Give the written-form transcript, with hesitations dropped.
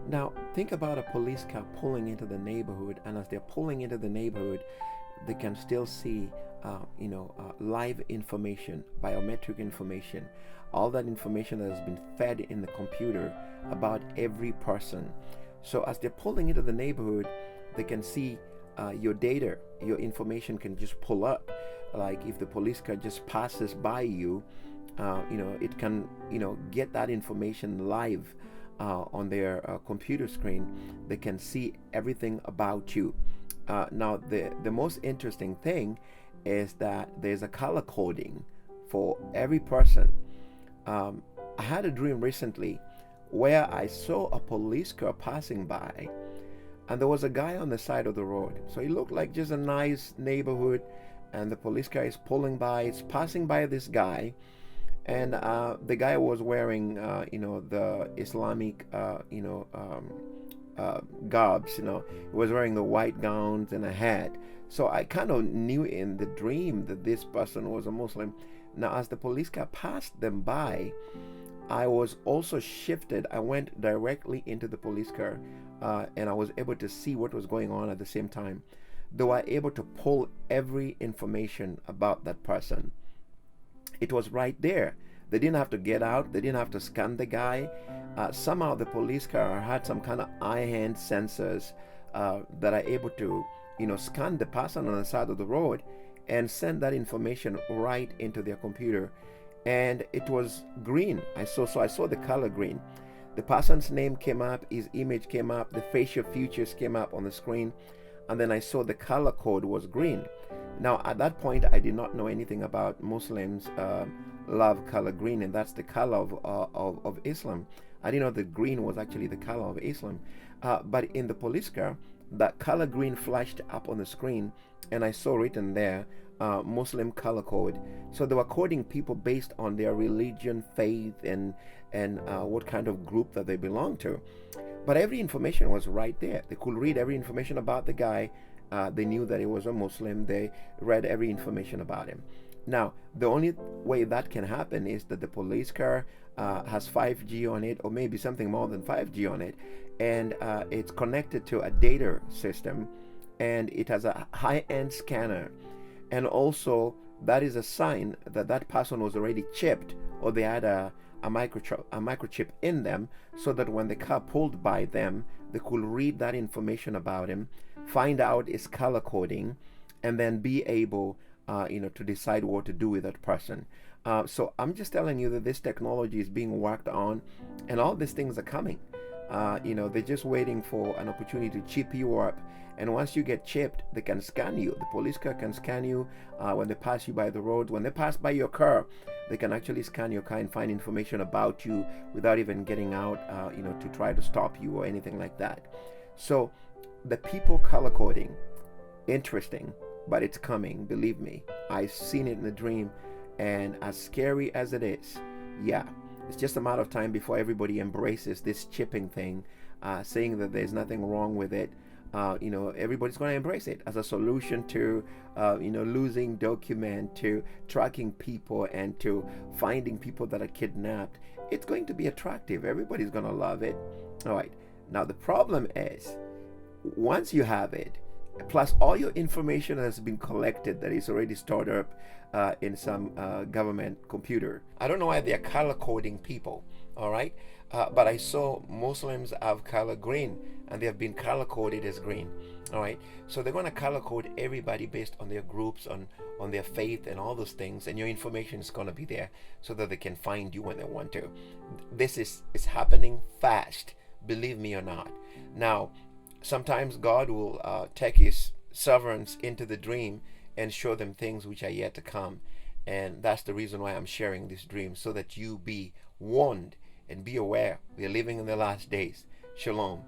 Now, think about a police car pulling into the neighborhood, and as they're pulling into the neighborhood, they can still see, live information, biometric information, all that information that has been fed in the computer about every person. So, as they're pulling into the neighborhood, they can see your data, your information can just pull up. Like if the police car just passes by you, it can, get that information live on their computer screen. They can see everything about you. Now, the most interesting thing is that there's a color coding for every person. I had a dream recently where I saw a police car passing by, and there was a guy on the side of the road. So it looked like just a nice neighborhood, and the police car is pulling by. It's passing by this guy, and the guy was wearing, the Islamic, garbs. He was wearing the white gowns and a hat. So I kind of knew in the dream that this person was a Muslim. Now, as the police car passed them by, I was also shifted. I went directly into the police car, and I was able to see what was going on at the same time. They were able to pull every information about that person. It was right there. They didn't have to get out. They didn't have to scan the guy. Somehow the police car had some kind of eye-hand sensors that are able to, scan the person on the side of the road and send that information right into their computer. And it was green. I saw the color green. The person's name came up, his image came up, the facial features came up on the screen, and then I saw the color code was green. Now, at that point, I did not know anything about Muslims love color green, and that's the color of Islam. I didn't know that green was actually the color of Islam. But in the police car, that color green flashed up on the screen, and I saw written there, Muslim color code. So they were coding people based on their religion, faith, and what kind of group that they belong to. But every information was right there. They could read every information about the guy. They knew that he was a Muslim. They read every information about him. Now, the only way that can happen is that the police car has 5G on it, or maybe something more than 5G on it, and it's connected to a data system, and it has a high-end scanner. And also, that is a sign that that person was already chipped, or they had a microchip in them, so that when the car pulled by them, they could read that information about him, find out his color coding, and then be able to decide what to do with that person. So I'm just telling you that this technology is being worked on, and all these things are coming. They're just waiting for an opportunity to chip you up. And once you get chipped, they can scan you. The police car can scan you when they pass you by the road. When they pass by your car, they can actually scan your car and find information about you without even getting out, to try to stop you or anything like that. So the people color coding, interesting, but it's coming, believe me. I've seen it in a dream, and as scary as it is, yeah, it's just a matter of time before everybody embraces this chipping thing, saying that there's nothing wrong with it. Everybody's going to embrace it as a solution to, losing document, to tracking people, and to finding people that are kidnapped. It's going to be attractive. Everybody's going to love it. All right. Now, the problem is, once you have it, plus all your information has been collected that is already stored up in some government computer. I don't know why they're color coding people, all right? But I saw Muslims have color green, and they have been color coded as green, all right? So they're going to color code everybody based on their groups, on their faith, and all those things, and your information is going to be there so that they can find you when they want to. This is happening fast, believe me or not. Now, sometimes God will take his servants into the dream and show them things which are yet to come. And that's the reason why I'm sharing this dream, so that you be warned and be aware. We are living in the last days. Shalom.